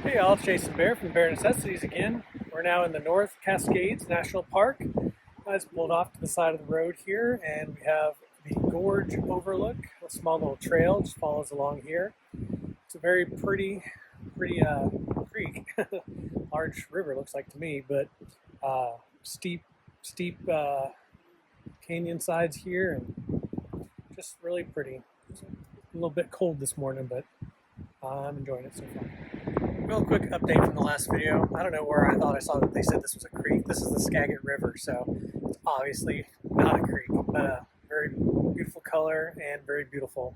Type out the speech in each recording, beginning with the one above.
Hey all, it's Jason Bear from Bear Necessities again. We're now in the North Cascades National Park. I just pulled off to the side of the road here and we have the Gorge overlook. A small little trail just follows along here. It's a very pretty creek. Large river looks like to me, but steep canyon sides here and just really pretty. It's a little bit cold this morning, but I'm enjoying it so far. Real quick update from the last video. I don't know where I thought I saw that they said this was a creek. This is the Skagitt River, so it's obviously not a creek, but a very beautiful color and very beautiful.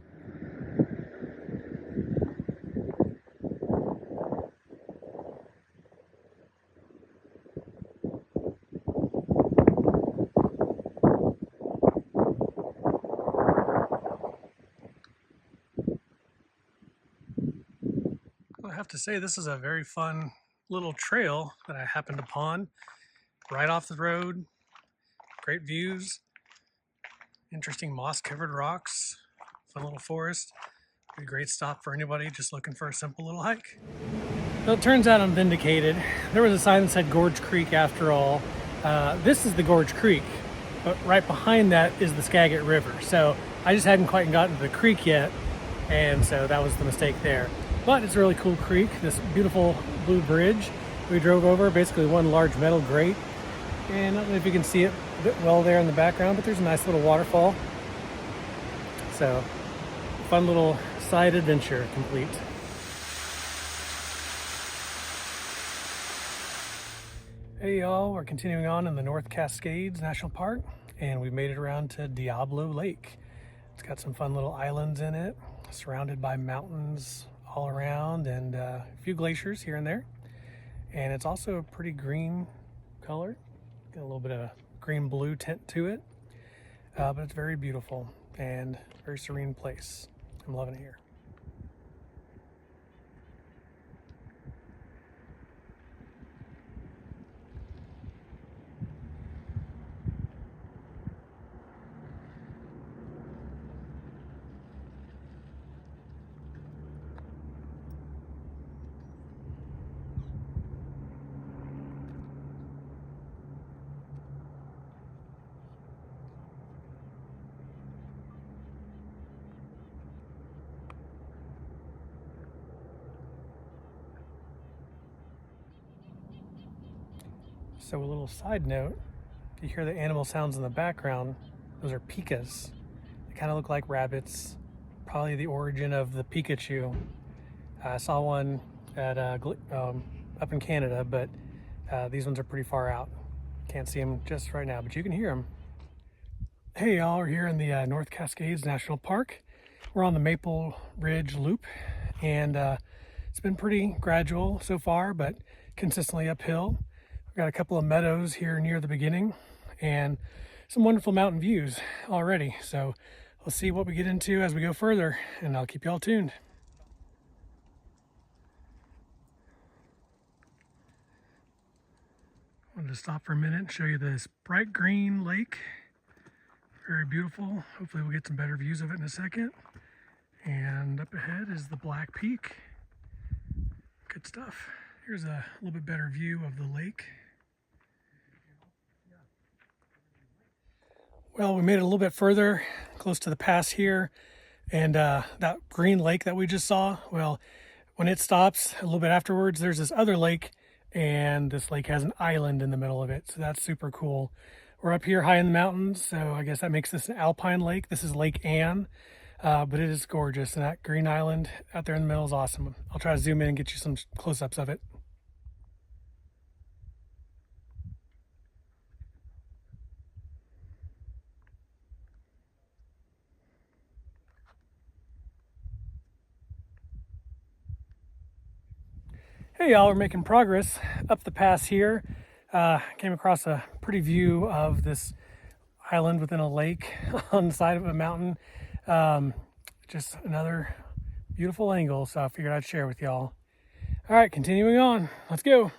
I have to say this is a very fun little trail that I happened upon right off the road. Great views, interesting moss-covered rocks, fun little forest. A great stop for anybody just looking for a simple little hike. Well, it turns out I'm vindicated. There was a sign that said Gorge Creek after all. This is the Gorge Creek, but right behind that is the Skagitt River. So I just hadn't quite gotten to the creek yet, and so that was the mistake there. But it's a really cool creek, this beautiful blue bridge we drove over, basically one large metal grate. And I don't know if you can see it a bit well there in the background, but there's a nice little waterfall. So, fun little side adventure complete. Hey y'all, we're continuing on in the North Cascades National Park, and we've made it around to Diablo Lake. It's got some fun little islands in it, surrounded by mountains all around and a few glaciers here and there. And it's also a pretty green color, got a little bit of a green-blue tint to it, but it's very beautiful and very serene place. I'm loving it here. So a little side note, you hear the animal sounds in the background, those are pikas. They kind of look like rabbits, probably the origin of the Pikachu. I saw one at up in Canada, but these ones are pretty far out. Can't see them just right now, but you can hear them. Hey y'all, we're here in the North Cascades National Park. We're on the Maple Ridge Loop, and it's been pretty gradual so far, but consistently uphill. We've got a couple of meadows here near the beginning and some wonderful mountain views already. So we'll see what we get into as we go further, and I'll keep you all tuned. I wanted to stop for a minute and show you this bright green lake. Very beautiful. Hopefully we'll get some better views of it in a second. And up ahead is the Black Peak. Good stuff. Here's a little bit better view of the lake. Well, we made it a little bit further, close to the pass here, and that green lake that we just saw, well, when it stops a little bit afterwards, there's this other lake, and this lake has an island in the middle of it, so that's super cool. We're up here high in the mountains, so I guess that makes this an alpine lake. This is Lake Anne, but it is gorgeous, and that green island out there in the middle is awesome. I'll try to zoom in and get you some close-ups of it. Hey y'all, we're making progress up the pass here. Came across a pretty view of this island within a lake on the side of a mountain. Just another beautiful angle, so I figured I'd share with y'all. All right, continuing on. Let's go.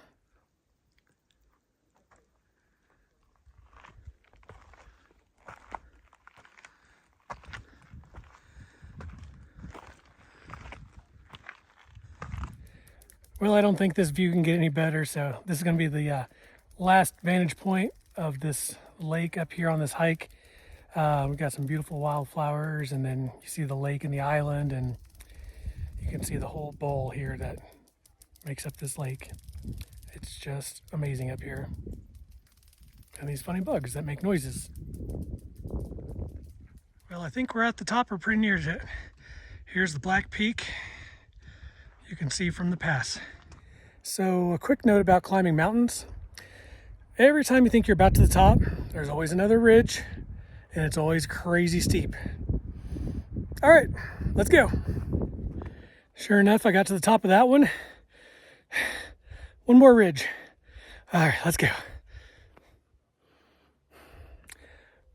Well, I don't think this view can get any better, so this is going to be the last vantage point of this lake up here on this hike. We've got some beautiful wildflowers, and then you see the lake and the island, and you can see the whole bowl here that makes up this lake. It's just amazing up here. And these funny bugs that make noises. Well, I think we're at the top or pretty near it. Here's the Black Peak. You can see from the pass. So a quick note about climbing mountains. Every time you think you're about to the top, there's always another ridge, and it's always crazy steep. All right, let's go. Sure enough, I got to the top of that one. One more ridge. All right, let's go.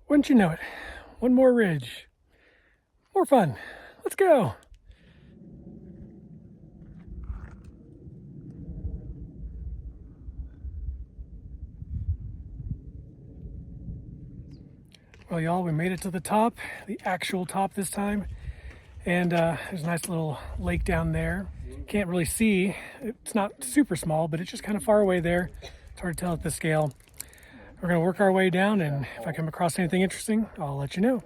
Wouldn't you know it? One more ridge. More fun. Let's go. Well, y'all, we made it to the top, the actual top this time. And there's a nice little lake down there. Can't really see. It's not super small, but it's just kind of far away there. It's hard to tell at this scale. We're going to work our way down, and if I come across anything interesting, I'll let you know.